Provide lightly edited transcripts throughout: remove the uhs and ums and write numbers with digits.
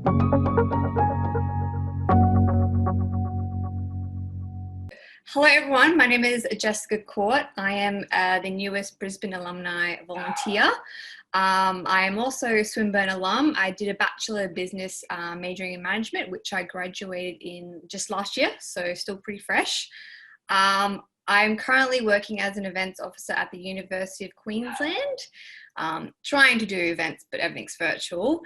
Hello everyone, my name is Jessica Court. I am the newest Brisbane alumni volunteer. I am also a Swinburne alum. I did a Bachelor of Business majoring in management, which I graduated in just last year, so still pretty fresh. I'm currently working as an events officer at the University of Queensland, trying to do events, but everything's virtual.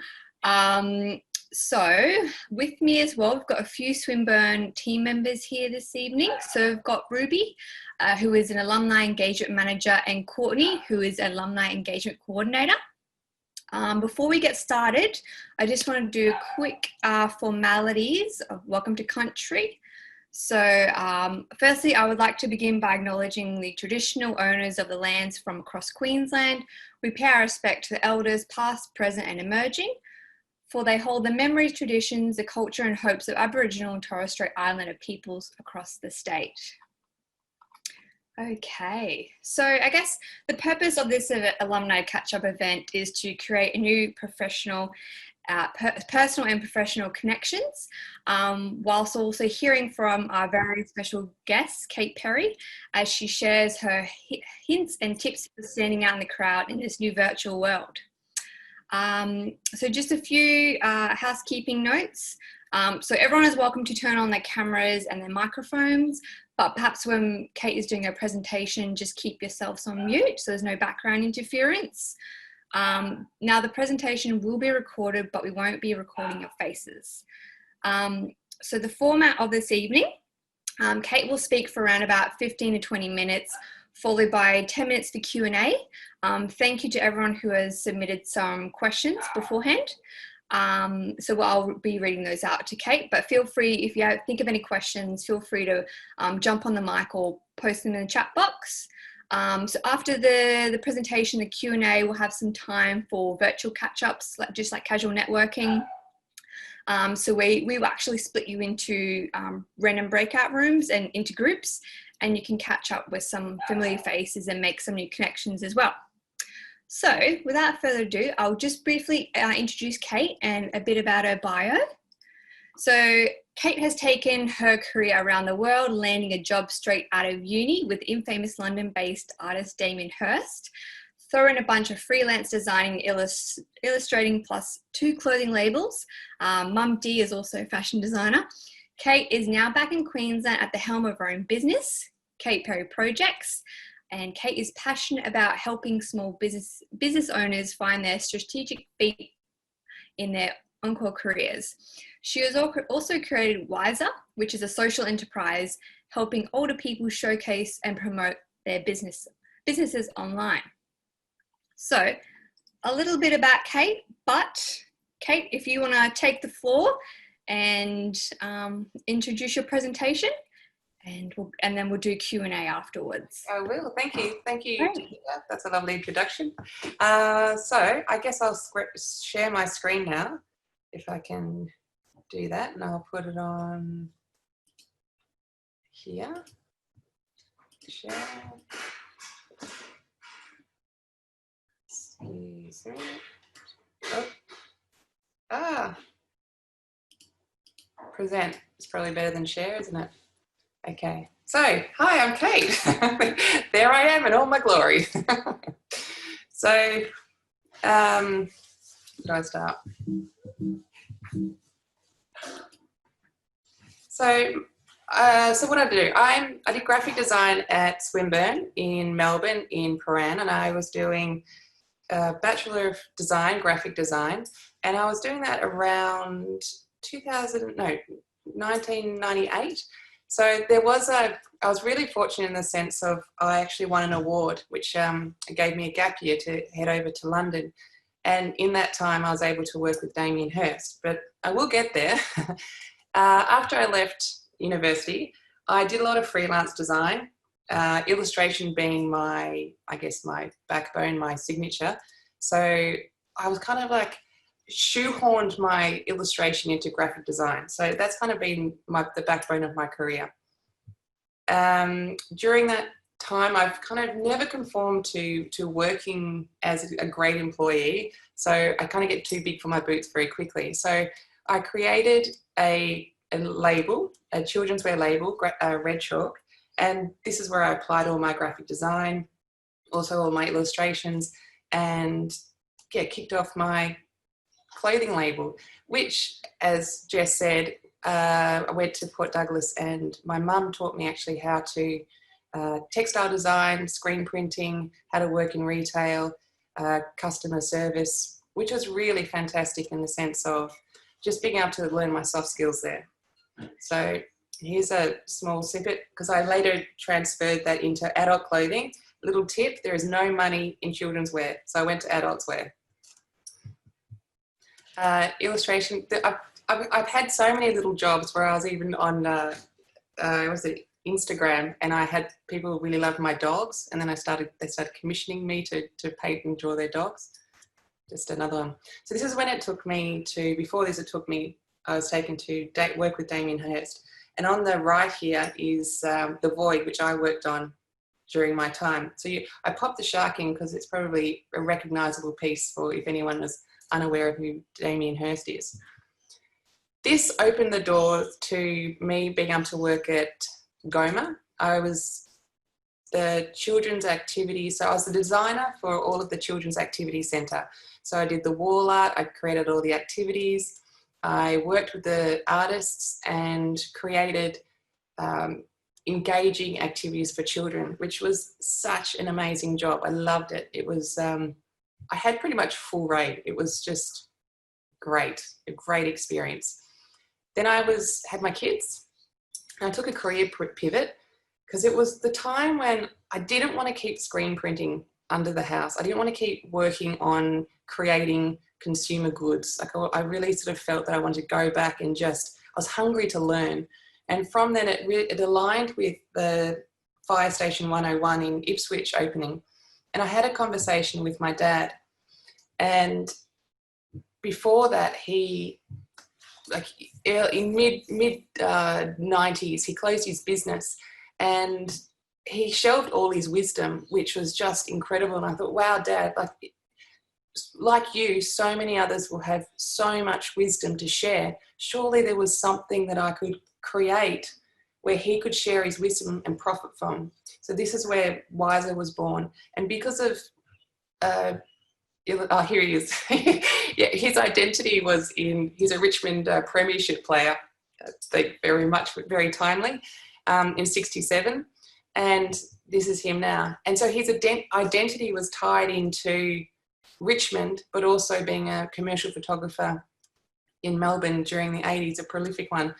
So with me as well, we've got a few Swinburne team members here this evening. So we've got Ruby, who is an alumni engagement manager, and Courtney, who is an alumni engagement coordinator. Before we get started, I just want to do quick formalities of welcome to country. So firstly, I would like to begin by acknowledging the traditional owners of the lands from across Queensland. We pay our respect to the elders past, present and emerging, for they hold the memories, traditions, the culture and hopes of Aboriginal and Torres Strait Islander peoples across the state. Okay, so I guess the purpose of this alumni catch-up event is to create a new professional, personal and professional connections, whilst also hearing from our very special guest, Kate Perry, as she shares her hints and tips for standing out in the crowd in this new virtual world. So just a few housekeeping notes. So everyone is welcome to turn on their cameras and their microphones, but perhaps when Kate is doing her presentation, just keep yourselves on mute so there's no background interference. Now the presentation will be recorded, but we won't be recording your faces. So the format of this evening, Kate will speak for around about 15 to 20 minutes, followed by 10 minutes for Q&A. Thank you to everyone who has submitted some questions beforehand. So I'll be reading those out to Kate, but feel free, if you think of any questions, feel free to jump on the mic or post them in the chat box. So after the presentation, the Q&A, we'll have some time for virtual catch-ups, just like casual networking. So we will actually split you into random breakout rooms and into groups, and you can catch up with some familiar faces and make some new connections as well. So without further ado, I'll just briefly introduce Kate and a bit about her bio. So Kate has taken her career around the world, landing a job straight out of uni with infamous London-based artist Damien Hirst. Throw in a bunch of freelance designing, illustrating, plus 2 clothing labels. Mum D is also a fashion designer. Kate is now back in Queensland at the helm of her own business, Kate Perry Projects, and Kate is passionate about helping small business owners find their strategic feet in their encore careers. She has also created Wiser, which is a social enterprise helping older people showcase and promote their businesses online. So a little bit about Kate, but Kate, if you want to take the floor and introduce your presentation, and then we'll do Q&A afterwards. I will. Thank you. Thank you. Great. That's a lovely introduction. So I guess I'll share my screen now, if I can do that, and I'll put it on here. Share. Excuse me. Oh. Present. It's probably better than share, isn't it? Okay. So, hi, I'm Kate. There I am in all my glory. So, where do I start? So what I do, I did graphic design at Swinburne in Melbourne in Paran, and I was doing a Bachelor of Design, graphic design, and I was doing that around 1998. So I was really fortunate in the sense of I actually won an award, which gave me a gap year to head over to London. And in that time, I was able to work with Damien Hirst, but I will get there. After I left university, I did a lot of freelance design, illustration being my backbone, my signature. So I was kind of like shoehorned my illustration into graphic design. So that's kind of been the backbone of my career. During that time, I've kind of never conformed to working as a great employee. So I kind of get too big for my boots very quickly. So I created a label, a children's wear label, red chalk, and this is where I applied all my graphic design, also all my illustrations, and kicked off my clothing label, which, as Jess said, I went to Port Douglas, and my mum taught me actually how to textile design, screen printing, how to work in retail, customer service, which was really fantastic in the sense of just being able to learn my soft skills there. So here's a small snippet, because I later transferred that into adult clothing. Little tip, there is no money in children's wear, so I went to adults wear. Illustration, I've had so many little jobs where I was even on Instagram, and I had people who really loved my dogs, and then they started commissioning me to paint and draw their dogs. Just another one. So this is when it took me to, before this I was taken to work with Damien Hirst. And on the right here is The Void, which I worked on during my time. So I popped the shark in because it's probably a recognisable piece for if anyone was unaware of who Damien Hirst is. This opened the door to me being able to work at Goma. I was the children's activities, so I was the designer for all of the children's activity centre. So I did the wall art, I created all the activities, I worked with the artists and created engaging activities for children, which was such an amazing job. I loved it. It was, I had pretty much full rate. It was just great, a great experience. Then I had my kids, and I took a career pivot, because it was the time when I didn't want to keep screen printing under the house. I didn't want to keep working on creating consumer goods. Like, I really sort of felt that I wanted to go back and I was hungry to learn. And from then it aligned with the Fire Station 101 in Ipswich opening. And I had a conversation with my dad. And before that, he, like in mid 90s, he closed his business, and he shelved all his wisdom, which was just incredible. And I thought, wow, Dad, like you, so many others will have so much wisdom to share. Surely there was something that I could create where he could share his wisdom and profit from. So this is where Wiser was born. And because of, here he is. Yeah, his identity was he's a Richmond premiership player, very timely, in 67. And this is him now. And so his identity was tied into Richmond, but also being a commercial photographer in Melbourne during the 80s, a prolific one.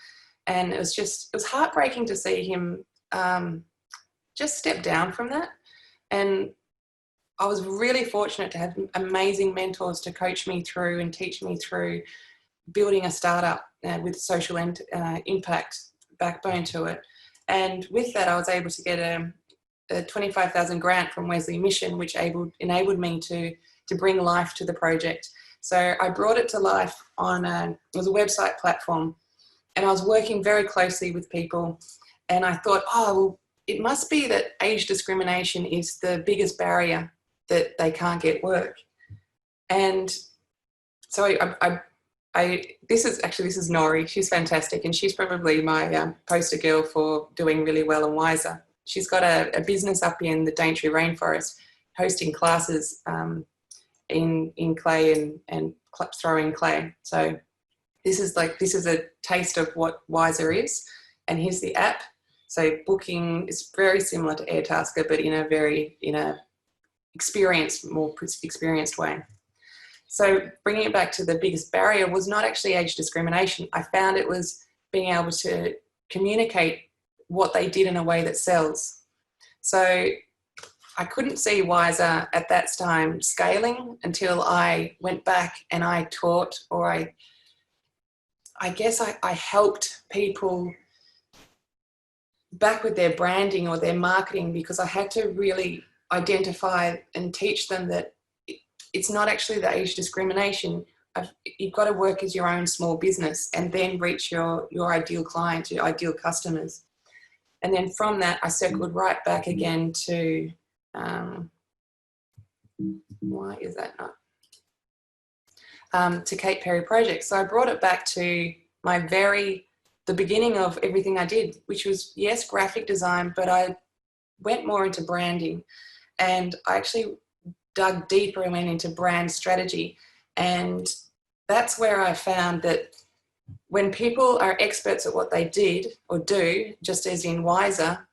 And it was heartbreaking to see him just step down from that. And I was really fortunate to have amazing mentors to coach me through and teach me through building a startup with social impact backbone to it. And with that, I was able to get a 25,000 grant from Wesley Mission, which enabled me to bring life to the project. So I brought it to life on it was a website platform, and I was working very closely with people. And I thought, well, it must be that age discrimination is the biggest barrier that they can't get work. And so this is Nori. She's fantastic, and she's probably my poster girl for doing really well in Wiser. She's got a business up in the Daintree Rainforest, hosting classes in clay and throwing clay. So this is a taste of what Wiser is. And here's the app. So booking is very similar to Airtasker, but in a more experienced way. So bringing it back to the biggest barrier was not actually age discrimination. I found it was being able to communicate what they did in a way that sells. So I couldn't see Wiser at that time scaling until I went back and I taught, or I guess I helped people back with their branding or their marketing, because I had to really identify and teach them that it's not actually the age discrimination. You've got to work as your own small business and then reach your ideal clients, your ideal customers. And then from that, I circled right back again to, why is that not? to Kate Perry projects. So I brought it back to the beginning of everything I did, which was, yes, graphic design, but I went more into branding, and I actually dug deeper and went into brand strategy. And that's where I found that when people are experts at what they did or do, just as in wiser,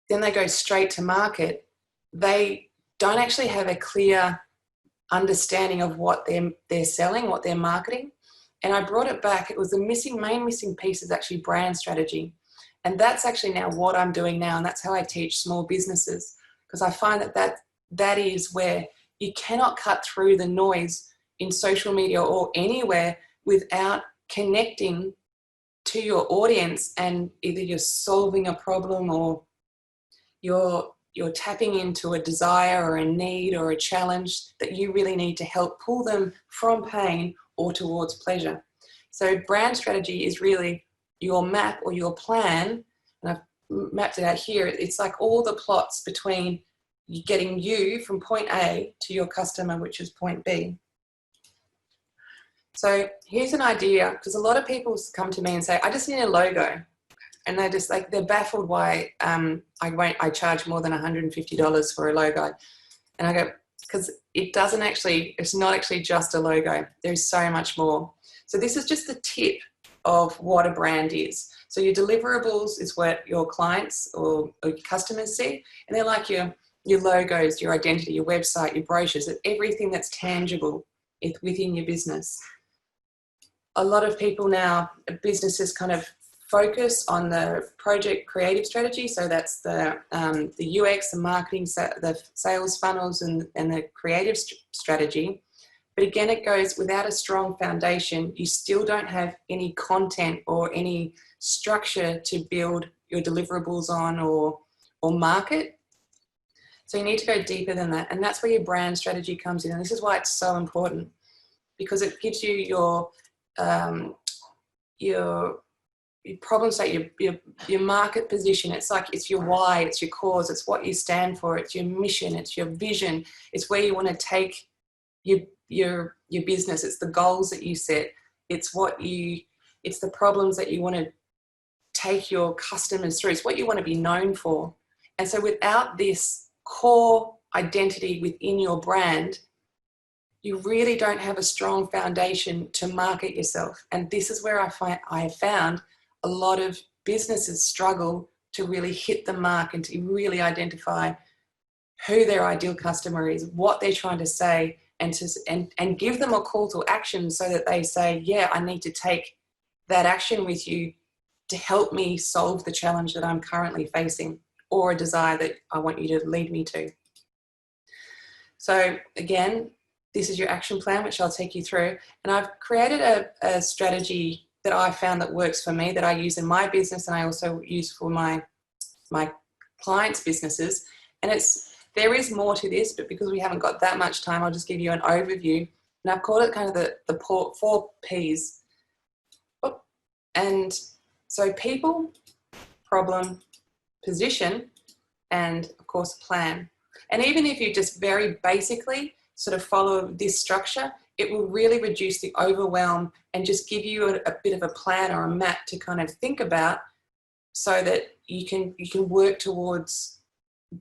then they go straight to market. They don't actually have a clear understanding of what they're selling, what they're marketing. And I brought it back. It was the main missing piece is actually brand strategy. And that's actually now what I'm doing now. And that's how I teach small businesses, because I find that is where you cannot cut through the noise in social media or anywhere without connecting to your audience, and either you're solving a problem or you're tapping into a desire or a need or a challenge that you really need to help pull them from pain or towards pleasure. So brand strategy is really your map or your plan, and I've mapped it out here. It's like all the plots between getting you from point A to your customer, which is point B. So here's an idea, because a lot of people come to me and say, I just need a logo. And they're baffled why I charge more than $150 for a logo. And I go, because it's not actually just a logo. There's so much more. So this is just the tip of what a brand is. So your deliverables is what your clients or your customers see. And they're like your logos, your identity, your website, your brochures, everything that's tangible within your business. A lot of people now, businesses kind of focus on the project creative strategy. So that's the UX, the marketing, the sales funnels, and the creative strategy. But again, it goes without a strong foundation. You still don't have any content or any structure to build your deliverables on or market. So you need to go deeper than that. And that's where your brand strategy comes in. And this is why it's so important, because it gives you your problem state, your market position. It's your why, it's your cause, it's what you stand for, it's your mission, it's your vision, it's where you want to take your business, it's the goals that you set, it's the problems that you want to take your customers through, it's what you want to be known for. And so without this core identity within your brand, you really don't have a strong foundation to market yourself. And this is where I have found a lot of businesses struggle to really hit the mark and to really identify who their ideal customer is, what they're trying to say, and give them a call to action so that they say, yeah, I need to take that action with you to help me solve the challenge that I'm currently facing, or a desire that I want you to lead me to. So again, this is your action plan, which I'll take you through. And I've created a strategy that I found that works for me, that I use in my business, and I also use for my clients' businesses. And there is more to this, but because we haven't got that much time, I'll just give you an overview. And I've called it kind of the 4 Ps. And so people, problem, position, and of course plan. And even if you just very basically sort of follow this structure, it will really reduce the overwhelm and just give you a bit of a plan or a map to kind of think about, so that you can work towards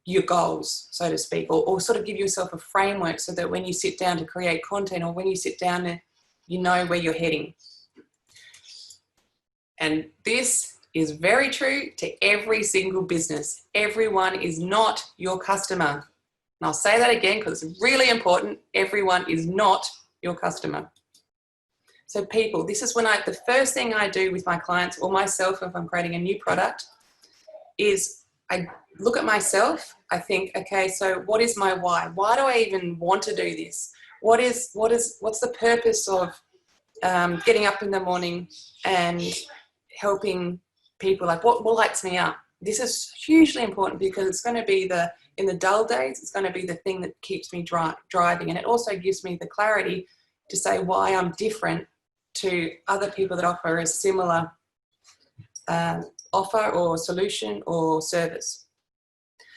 your goals, so to speak, or sort of give yourself a framework so that when you sit down to create content, or when you sit down, you know where you're heading. And this is very true to every single business. Everyone is not your customer. And I'll say that again because it's really important. Everyone is not your customer. So people, this is when the first thing I do with my clients or myself if I'm creating a new product is I look at myself. I think, okay, so what is my why? Why do I even want to do this? What's the purpose of getting up in the morning and helping people? Like, what lights me up? This is hugely important because it's going to be in the dull days, it's going to be the thing that keeps me driving. And it also gives me the clarity to say why I'm different to other people that offer a similar offer or solution or service.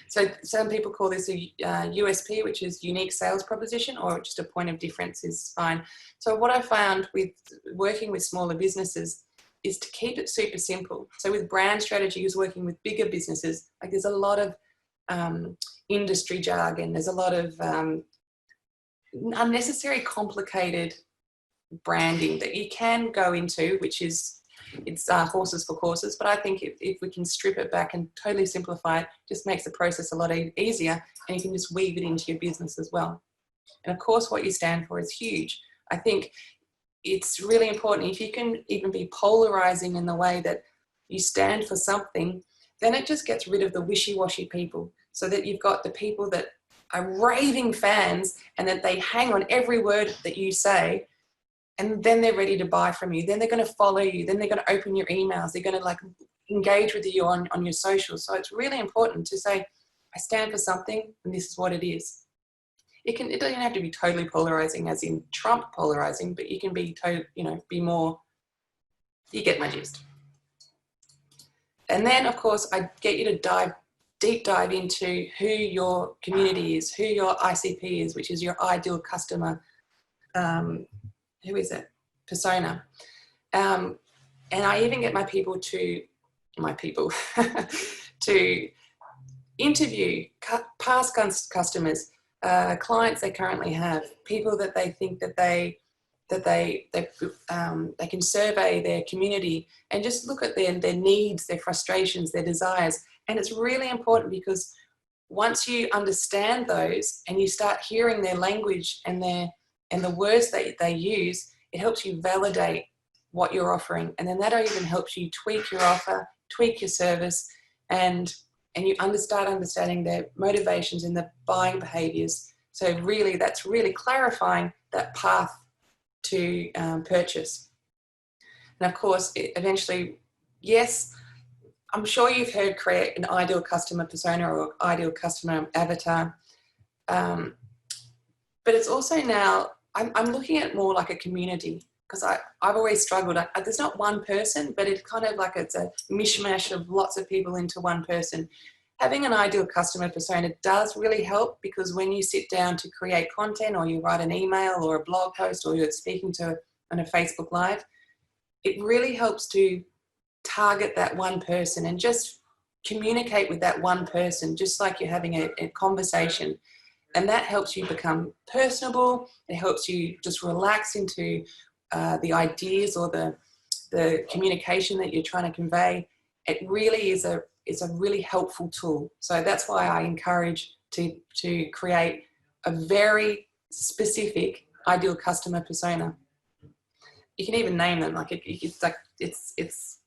So some people call this a USP, which is unique sales proposition, or just a point of difference is fine. So what I found with working with smaller businesses is to keep it super simple. So with brand strategies, working with bigger businesses, like there's a lot of industry jargon, there's a lot of unnecessary complicated branding that you can go into, which is, it's horses for courses. But I think if we can strip it back and totally simplify it, just makes the process a lot easier, and you can just weave it into your business as well. And of course, what you stand for is huge. I think it's really important. If you can even be polarizing in the way that you stand for something, then it just gets rid of the wishy-washy people, so that you've got the people that are raving fans and that they hang on every word that you say, and then they're ready to buy from you. Then they're going to follow you. Then they're going to open your emails. They're going to like engage with you on your socials. So it's really important to say, I stand for something and this is what it is. It doesn't have to be totally polarizing as in Trump polarizing, but you can be be more, you get my gist. And then of course I get you to deep dive into who your community is, who your ICP is, which is your ideal customer, who is it? Persona. And I even get my people to interview past customers, clients they currently have, people that they think that they can survey their community and just look at their needs, their frustrations, their desires. And it's really important, because once you understand those and you start hearing their language and the words that they use, it helps you validate what you're offering. And then that even helps you tweak your offer, tweak your service, and you start understanding their motivations and the buying behaviors. So really, that's really clarifying that path to purchase. And of course, eventually, yes, I'm sure you've heard create an ideal customer persona or ideal customer avatar. But it's also now, I'm looking at more like a community, because I've always struggled. There's not one person, but it's kind of like it's a mishmash of lots of people into one person. Having an ideal customer persona does really help, because when you sit down to create content, or you write an email or a blog post, or you're speaking to on a Facebook Live, it really helps to target that one person and just communicate with that one person, just like you're having a conversation. And that helps you become personable. It helps you just relax into the ideas or the communication that you're trying to convey. It really is a really helpful tool. So that's why I encourage to create a very specific ideal customer persona. You can even name them. Like it's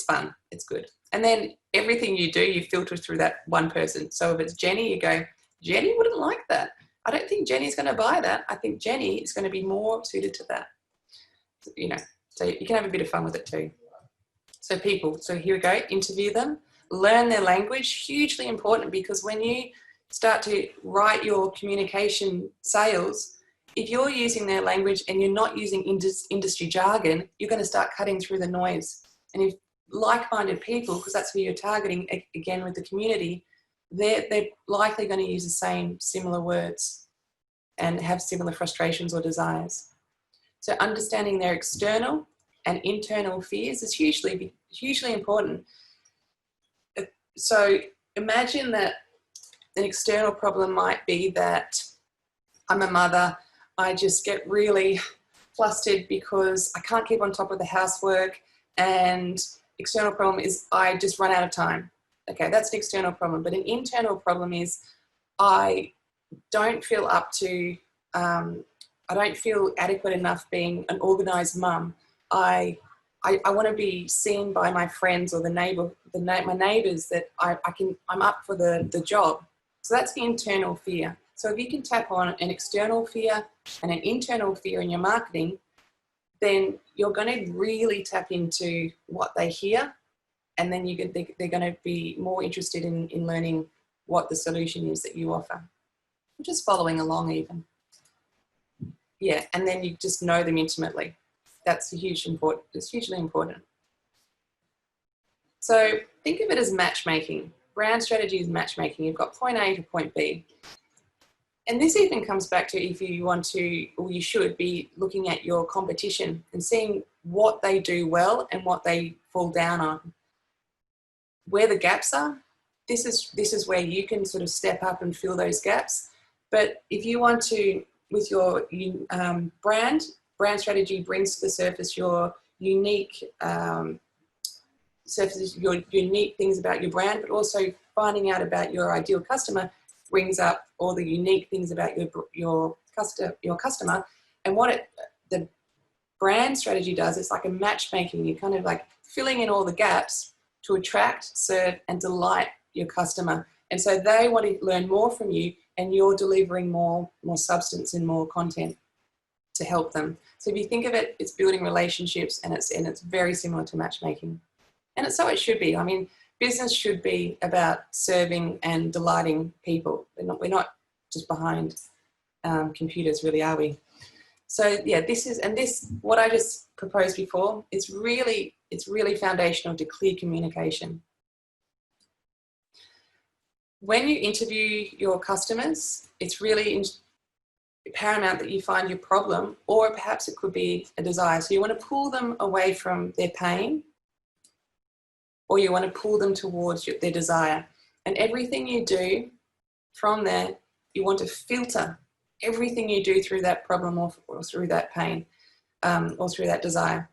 fun. It's good. And then everything you do, you filter through that one person. So if it's Jenny, you go, Jenny wouldn't like that. I don't think Jenny's going to buy that. I think Jenny is going to be more suited to that. So you can have a bit of fun with it too. So people, so here we go, interview them, learn their language, hugely important, because when you start to write your communication sales, if you're using their language and you're not using industry jargon, you're going to start cutting through the noise. And if like-minded people, because that's who you're targeting, again with the community, they're likely going to use the same similar words and have similar frustrations or desires. So understanding their external and internal fears is hugely important. So imagine that an external problem might be that I'm a mother, I just get really flustered because I can't keep on top of the housework, and external problem is I just run out of time. Okay, that's an external problem. But an internal problem is I don't feel up to, I don't feel adequate enough being an organised mum. I want to be seen by my friends or my neighbours that I'm up for the job. So that's the internal fear. So if you can tap on an external fear and an internal fear in your marketing, then you're going to really tap into what they hear, and then they're going to be more interested in learning what the solution is that you offer. Just following along even. Yeah, and then you just know them intimately. It's hugely important. So think of it as matchmaking. brand strategy is matchmaking. You've got point A to point B. And this even comes back to if you want to, or you should be looking at your competition and seeing what they do well and what they fall down on. Where the gaps are, this is where you can sort of step up and fill those gaps. But if you want to, with your brand strategy brings to the surface your unique your unique things about your brand, but also finding out about your ideal customer brings up all the unique things about your customer. And what the brand strategy does, it's like a matchmaking. You're kind of like filling in all the gaps to attract, serve, and delight your customer. And so they want to learn more from you, and you're delivering more substance and more content to help them. So if you think of it, it's building relationships, and it's very similar to matchmaking. And so it should be. I mean, business should be about serving and delighting people. We're not just behind computers, really, are we? So yeah, what I just proposed before, it's really foundational to clear communication. When you interview your customers, it's really paramount that you find your problem, or perhaps it could be a desire. So you want to pull them away from their pain, or you want to pull them towards their desire. And everything you do from there, you want to filter everything you do through that problem or through that pain or through that desire.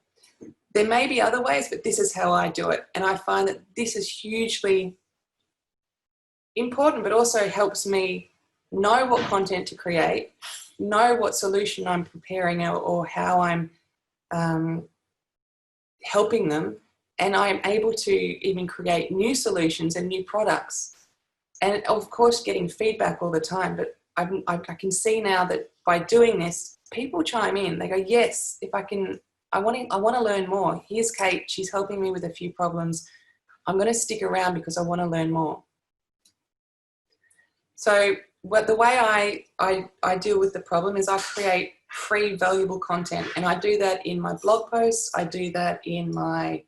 There may be other ways, but this is how I do it. And I find that this is hugely important, but also helps me know what content to create, know what solution I'm preparing or how I'm helping them. And I'm able to even create new solutions and new products. And of course, getting feedback all the time. But I can see now that by doing this, people chime in. They go, yes, if I can, I want to learn more. Here's Kate. She's helping me with a few problems. I'm going to stick around because I want to learn more. So the way I deal with the problem is I create free, valuable content. And I do that in my blog posts. I do that in my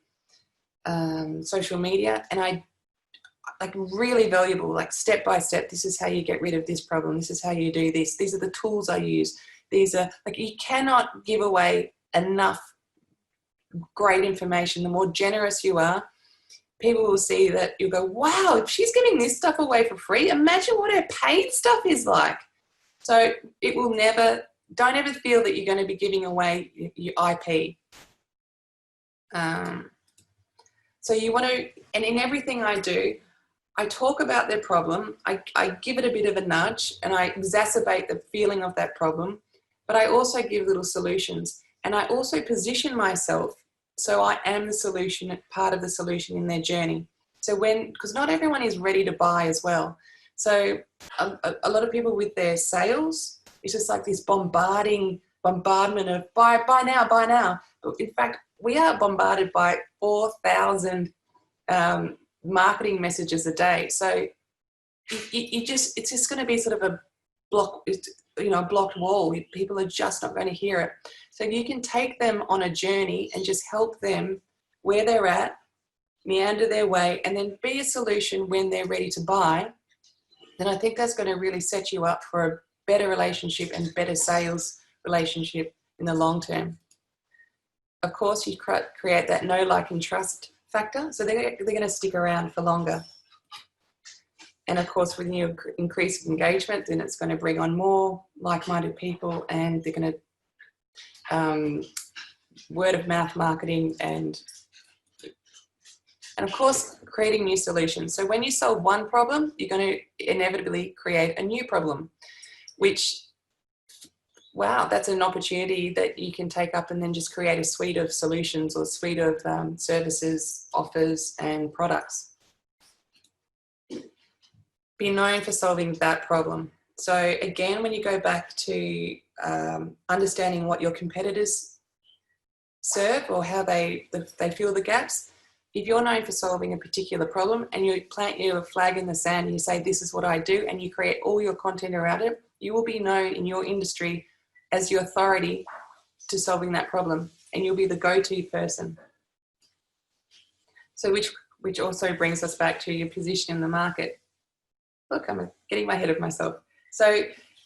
social media, and I like really valuable, like step by step. This is how you get rid of this problem. This is how you do this. These are the tools I use. These are like, you cannot give away enough great information. The more generous you are, people will see that. You'll go, wow, if she's giving this stuff away for free, imagine what her paid stuff is like. So it will never, don't ever feel that you're going to be giving away your IP. So you want to, and in everything I do, I talk about their problem, I give it a bit of a nudge, and I exacerbate the feeling of that problem, but I also give little solutions, and I also position myself so I am the solution, part of the solution in their journey. So because not everyone is ready to buy as well. So a lot of people with their sales, it's just like this bombardment of buy now, buy now. But in fact, we are bombarded by 4,000 marketing messages a day. So it's just going to be sort of a blocked wall. People are just not going to hear it. So if you can take them on a journey and just help them where they're at, meander their way, and then be a solution when they're ready to buy, then I think that's going to really set you up for a better relationship and better sales relationship in the long term. Of course, you create that know, like, and trust factor, so they're going to stick around for longer. And of course, when you increase engagement, then it's going to bring on more like-minded people, and they're going to word of mouth marketing and of course, creating new solutions. So when you solve one problem, you're going to inevitably create a new problem, which, wow, that's an opportunity that you can take up and then just create a suite of solutions or suite of services, offers, and products. Be known for solving that problem. So again, when you go back to understanding what your competitors serve or how they fill the gaps, if you're known for solving a particular problem and you plant your flag in the sand and you say, this is what I do, and you create all your content around it, you will be known in your industry as your authority to solving that problem, and you'll be the go-to person. So which also brings us back to your position in the market. Look, I'm getting ahead of myself. So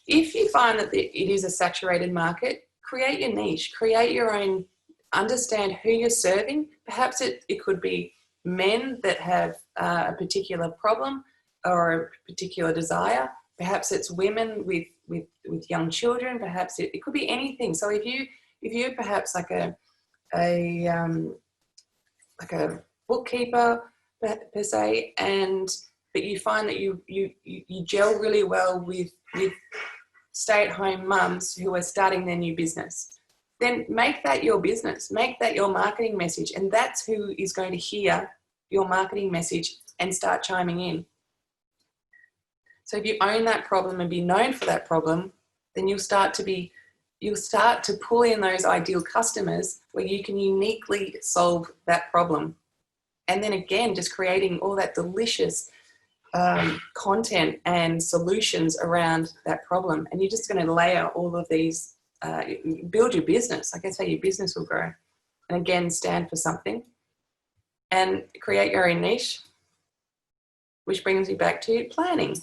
if you find that it is a saturated market, create your niche, create your own, understand who you're serving. Perhaps it could be men that have a particular problem or a particular desire. Perhaps it's women with young children. Perhaps it could be anything. So if you're perhaps like a bookkeeper per se, but you find that you gel really well with stay-at-home mums who are starting their new business, then make that your business, make that your marketing message, and that's who is going to hear your marketing message and start chiming in. So if you own that problem and be known for that problem, then you'll start to pull in those ideal customers where you can uniquely solve that problem. And then again, just creating all that delicious content and solutions around that problem. And you're just going to layer all of these, build your business. I guess how your business will grow. And again, stand for something and create your own niche, which brings you back to planning.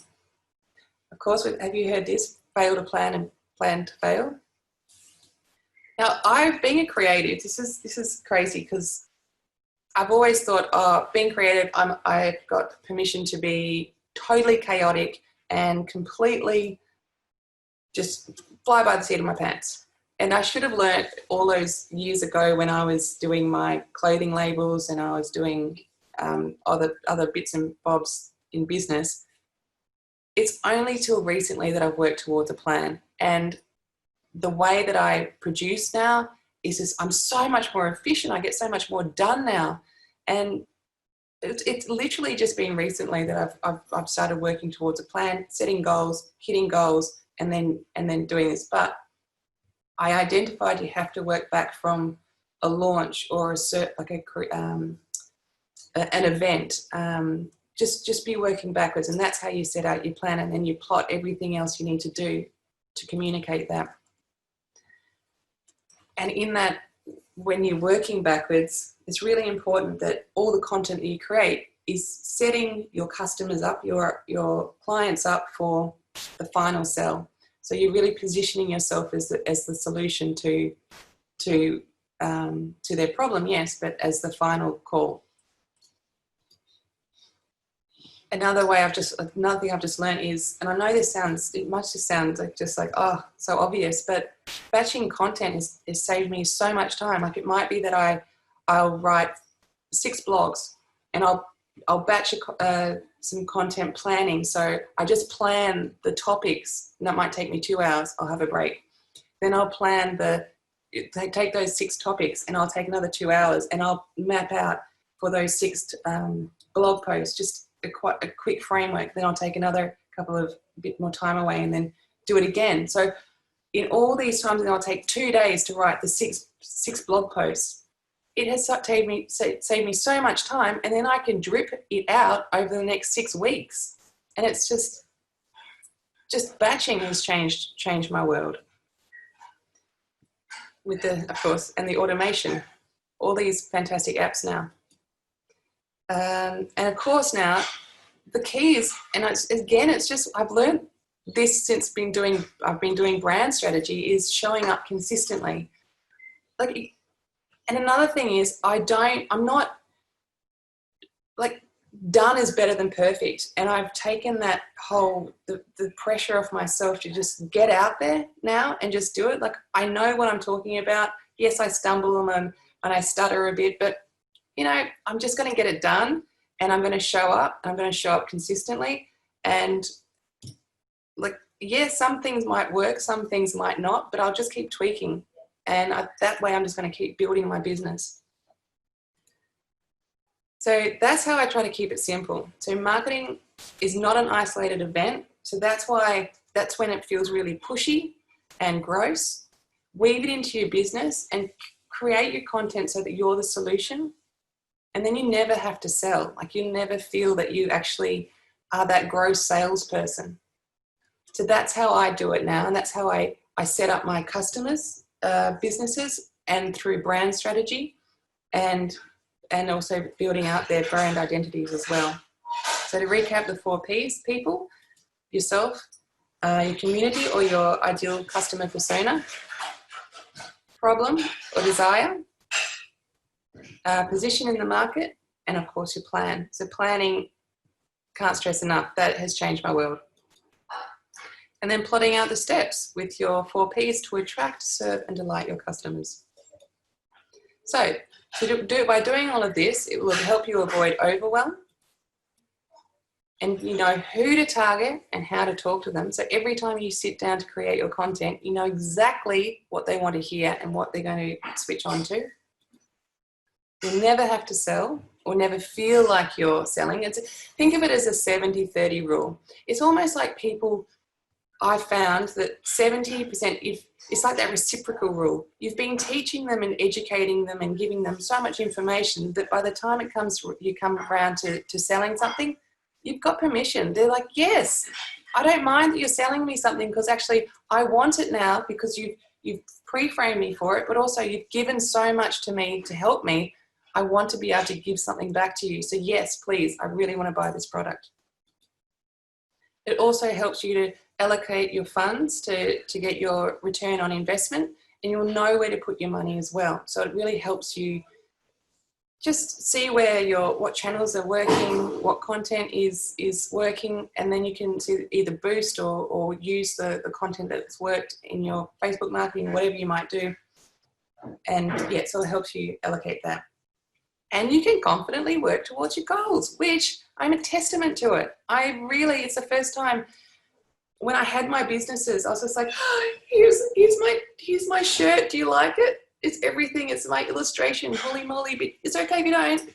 Of course, have you heard this? Fail to plan and plan to fail. Now, being a creative, this is crazy because I've always thought, being creative, I've got permission to be totally chaotic and completely just fly by the seat of my pants. And I should have learned all those years ago when I was doing my clothing labels and I was doing other bits and bobs in business. It's only till recently that I've worked towards a plan. And the way that I produce now is just, I'm so much more efficient. I get so much more done now. And it's literally just been recently that I've started working towards a plan, setting goals, hitting goals, and then doing this. But I identified you have to work back from a launch or an event. Just be working backwards, and that's how you set out your plan, and then you plot everything else you need to do to communicate that. And in that, when you're working backwards, it's really important that all the content that you create is setting your customers up, your clients up for the final sell. So you're really positioning yourself as the solution to their problem, yes, but as the final call. Another thing I've just learned is, and I know it might just sound like so obvious, but batching content has saved me so much time. Like it might be that I'll write 6 blogs and I'll batch some content planning. So I just plan the topics, and that might take me 2 hours. I'll have a break. Then I'll plan take those 6 topics and I'll take another 2 hours and I'll map out for those 6 blog posts, just a quick framework. Then I'll take another bit more time away and then do it again. So in all these times, and I'll take 2 days to write the six blog posts. It has saved me so much time, and then I can drip it out over the next 6 weeks. And it's just batching has changed my world. With of course, and the automation, all these fantastic apps now. And of course now, the key is, and it's just, I've learned this since I've been doing brand strategy, is showing up consistently. And another thing is, I'm not like, done is better than perfect. And I've taken that the pressure off myself to just get out there now and just do it. Like, I know what I'm talking about. Yes, I stumble and I stutter a bit, but I'm just going to get it done, and I'm going to show up, and I'm going to show up consistently. And some things might work, some things might not, but I'll just keep tweaking. And that way I'm just going to keep building my business. So that's how I try to keep it simple. So marketing is not an isolated event. So that's when it feels really pushy and gross. Weave it into your business and create your content so that you're the solution. And then you never have to sell. Like, you never feel that you actually are that gross salesperson. So that's how I do it now. And that's how I set up my customers' businesses, and through brand strategy and and also building out their brand identities as well. So to recap the 4 Ps: people, yourself, your community or your ideal customer persona, problem or desire, position in the market, and of course your plan. So planning, can't stress enough, that has changed my world. And then plotting out the steps with your 4 Ps to attract, serve and delight your customers. So by doing all of this, it will help you avoid overwhelm, and you know who to target and how to talk to them. So every time you sit down to create your content, you know exactly what they want to hear and what they're going to switch on to. You never have to sell or never feel like you're selling. Think of it as a 70-30 rule. It's almost like people, I found that 70%, it's like that reciprocal rule. You've been teaching them and educating them and giving them so much information that by the time you come around to selling something, you've got permission. They're like, yes, I don't mind that you're selling me something because actually I want it now because you've pre-framed me for it, but also you've given so much to me to help me. I want to be able to give something back to you. So yes, please, I really want to buy this product. It also helps you to allocate your funds to get your return on investment, and you'll know where to put your money as well. So it really helps you just see what channels are working, what content is working, and then you can either boost or use the content that's worked in your Facebook marketing, whatever you might do. And yeah, so it helps you allocate that. And you can confidently work towards your goals, which I'm a testament to it. It's the first time when I had my businesses, I was just like, oh, here's my shirt. Do you like it? It's everything. It's my illustration. Holy moly, but it's okay if you don't.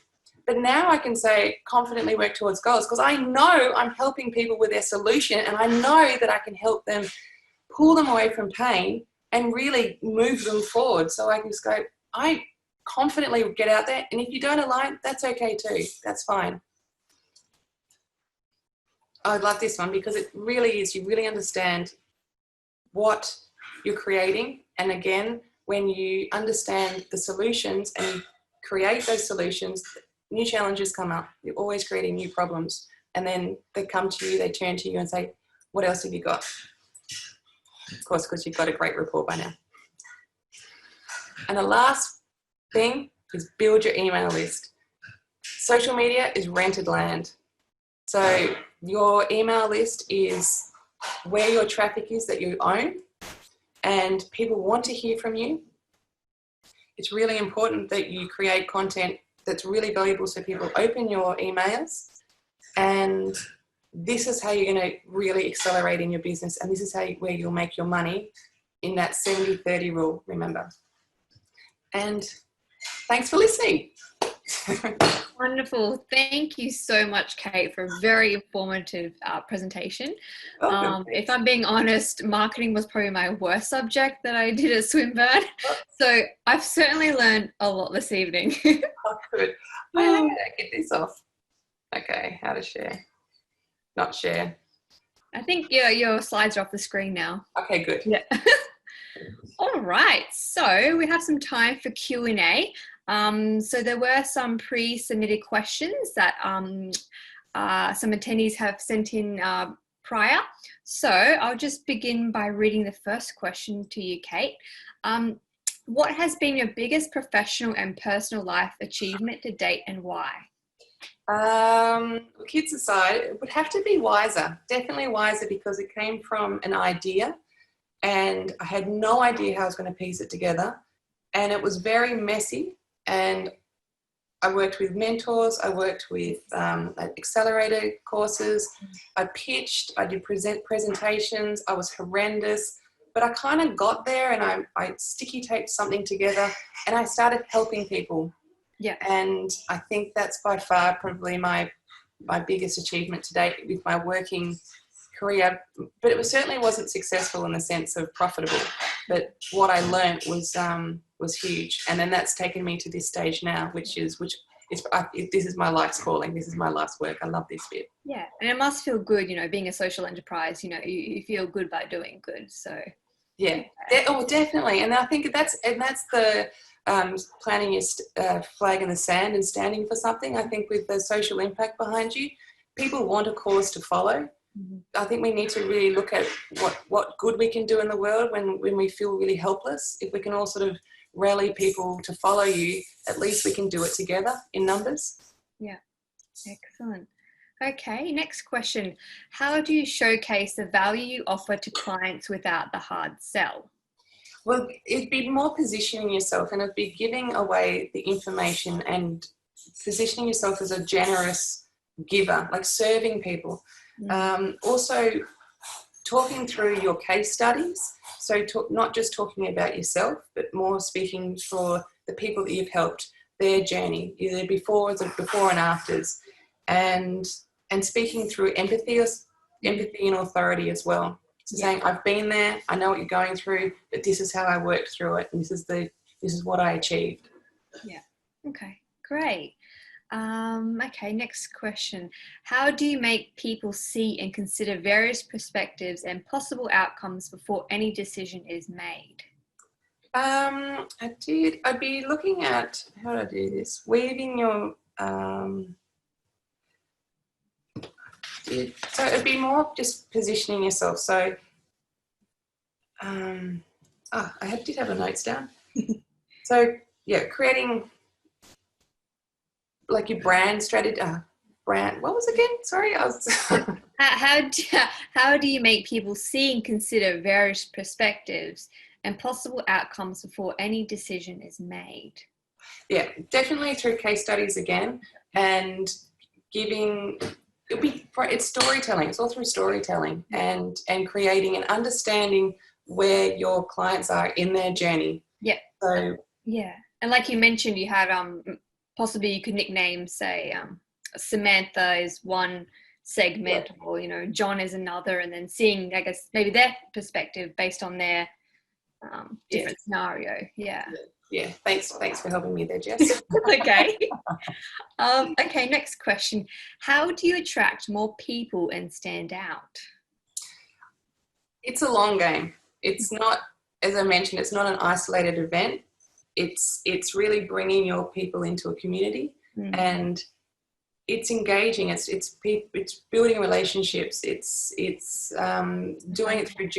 But now I can say confidently work towards goals because I know I'm helping people with their solution, and I know that I can help them pull them away from pain and really move them forward. So I can just go, I confidently get out there, and if you don't align, that's okay too. That's fine. I love this one because it really is, you really understand what you're creating. And again, when you understand the solutions and you create those solutions, new challenges come up. You're always creating new problems. And then they come to you, they turn to you and say, what else have you got? Of course, because you've got a great rapport by now. And the last thing is build your email list. Social media is rented land. So your email list is where your traffic is that you own, and people want to hear from you. It's really important that you create content that's really valuable so people open your emails, and this is how you're going to really accelerate in your business, and this is where you'll make your money in that 70-30 rule, remember. And thanks for listening. Wonderful. Thank you so much, Kate, for a very informative presentation. If I'm being honest, marketing was probably my worst subject that I did at Swinburne. So I've certainly learned a lot this evening. Oh, good. How do I get this off? Okay, how to share. Not share. I think your slides are off the screen now. Okay, good. Yeah. All right. So we have some time for Q&A. So there were some pre-submitted questions that some attendees have sent in prior. So I'll just begin by reading the first question to you, Kate. What has been your biggest professional and personal life achievement to date, and why? Kids aside, it would have to be Wiser. Definitely Wiser, because it came from an idea and I had no idea how I was going to piece it together. And it was very messy. And I worked with mentors, I worked with accelerator courses, I pitched, I did presentations, I was horrendous, but I kind of got there and I sticky taped something together and I started helping people. Yeah. And I think that's by far probably my biggest achievement to date with my working career, but it certainly wasn't successful in the sense of profitable, but what I learned was huge. And then that's taken me to this stage now, this is my life's calling. This is my life's work. I love this bit. Yeah. And it must feel good, being a social enterprise, you feel good by doing good. So yeah. Oh, definitely. And I think that's the planting your flag in the sand and standing for something. I think with the social impact behind you, people want a cause to follow. I think we need to really look at what good we can do in the world when we feel really helpless. If we can all sort of rally people to follow you, at least we can do it together in numbers. Yeah, excellent. Okay, next question. How do you showcase the value you offer to clients without the hard sell? Well, it'd be more positioning yourself, and it'd be giving away the information and positioning yourself as a generous giver, like serving people. Also, talking through your case studies. So not just talking about yourself, but more speaking for the people that you've helped, their journey, either before and afters, and speaking through empathy and authority as well. So saying, I've been there, I know what you're going through, but this is how I worked through it, and this is what I achieved. Yeah. Okay, great. Okay, next question. How do you make people see and consider various perspectives and possible outcomes before any decision is made? I'd be looking at, how do I do this? Weaving your, so it'd be more just positioning yourself. So, I did have the notes down. So, yeah, creating like your brand strategy. What was it again? Sorry, I was. How do you make people see and consider various perspectives and possible outcomes before any decision is made? Yeah, definitely through case studies again, and it's storytelling. It's all through storytelling and creating and understanding where your clients are in their journey. Yeah. So yeah, and like you mentioned, you had possibly you could nickname, say, Samantha is one segment, or John is another, and then seeing, I guess, maybe their perspective based on their different scenario. Yeah, thanks for helping me there, Jess. Okay. Okay, next question. How do you attract more people and stand out? It's a long game. It's not, as I mentioned, it's not an isolated event. It's really bringing your people into a community, and it's engaging. It's building relationships. It's doing it through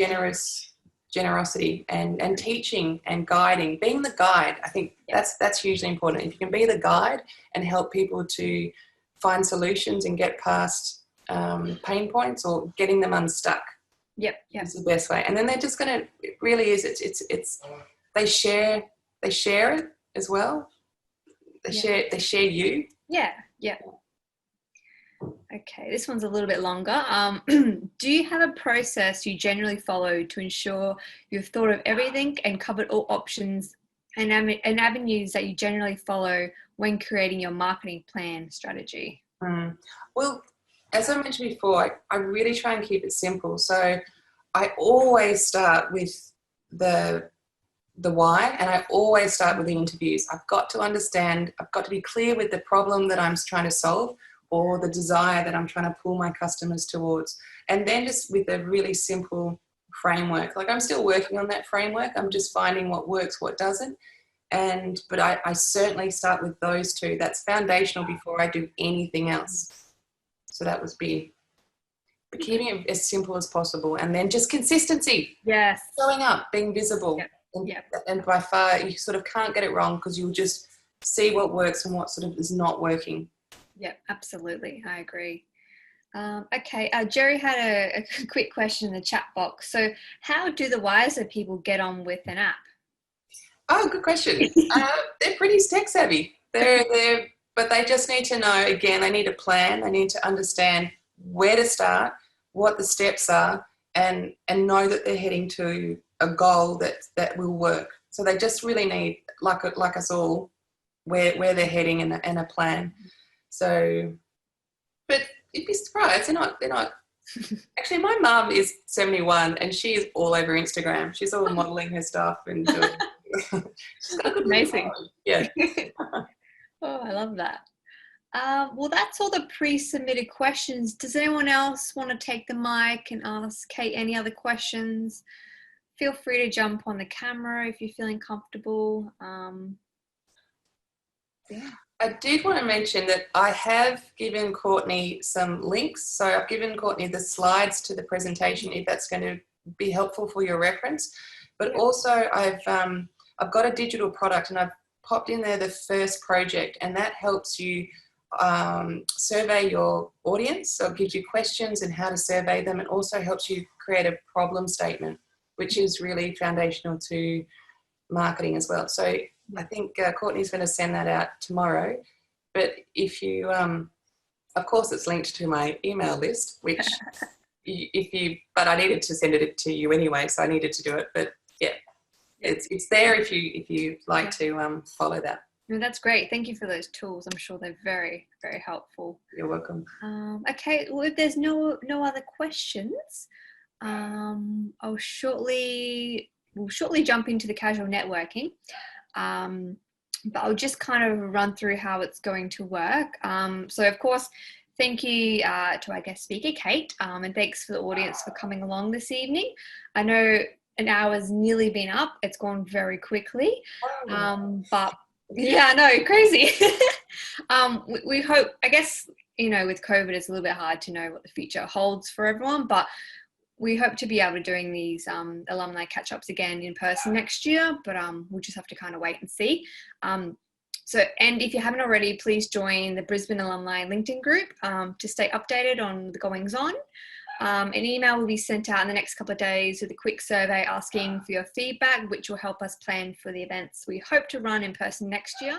generosity and teaching and guiding, being the guide. I think that's hugely important. If you can be the guide and help people to find solutions and get past pain points or getting them unstuck, is the best way. And then they're just gonna, it really is, it's they share it as well. They share you. Okay, this one's a little bit longer. Do you have a process you generally follow to ensure you've thought of everything and covered all options and avenues that you generally follow when creating your marketing plan strategy? Well, as I mentioned before, I really try and keep it simple. So I always start with the why, and I always start with the interviews. I've got to understand, I've got to be clear with the problem that I'm trying to solve, or the desire that I'm trying to pull my customers towards. And then just with a really simple framework. Like, I'm still working on that framework. I'm just finding what works, what doesn't. But I certainly start with those two. That's foundational before I do anything else. So that was big. But keeping it as simple as possible. And then just consistency. Yes. Showing up, being visible. And by far, you sort of can't get it wrong, because you'll just see what works and what sort of is not working. Yeah, absolutely. I agree. Okay, Jerry had a quick question in the chat box. So how do the wiser people get on with an app? Oh, good question. They're pretty tech savvy. But they just need to know, again, they need a plan. They need to understand where to start, what the steps are, and know that they're heading to a goal that will work. So they just really need, like us all, where they're heading and a plan. So, but you'd be surprised. They're not. Actually, my mum is 71 and she is all over Instagram. She's all modelling her stuff and doing. She's got a good amazing. Yeah. Oh, I love that. Well, that's all the pre-submitted questions. Does anyone else want to take the mic and ask Kate any other questions? Feel free to jump on the camera if you're feeling comfortable. Yeah. I did want to mention that I have given Courtney some links. So I've given Courtney the slides to the presentation if that's going to be helpful for your reference. But also I've got a digital product and I've popped in there the first project, and that helps you survey your audience. So it gives you questions and how to survey them, and also helps you create a problem statement, which is really foundational to marketing as well. So I think Courtney's going to send that out tomorrow. But if you, of course, it's linked to my email list, which but I needed to send it to you anyway, so I needed to do it. But yeah, it's there if you like to follow that. No, that's great. Thank you for those tools. I'm sure they're very, very helpful. You're welcome. Okay, well, if there's no other questions, we'll shortly jump into the casual networking. But I'll just kind of run through how it's going to work. So of course, thank you to our guest speaker, Kate, and thanks for the audience for coming along this evening. I know an hour's nearly been up. It's gone very quickly, but yeah, I know, crazy. We hope, I guess, with COVID, it's a little bit hard to know what the future holds for everyone, but we hope to be able to doing these alumni catch-ups again in person next year, but we'll just have to kind of wait and see. And if you haven't already, please join the Brisbane Alumni LinkedIn group to stay updated on the goings-on. An email will be sent out in the next couple of days with a quick survey asking for your feedback, which will help us plan for the events we hope to run in person next year.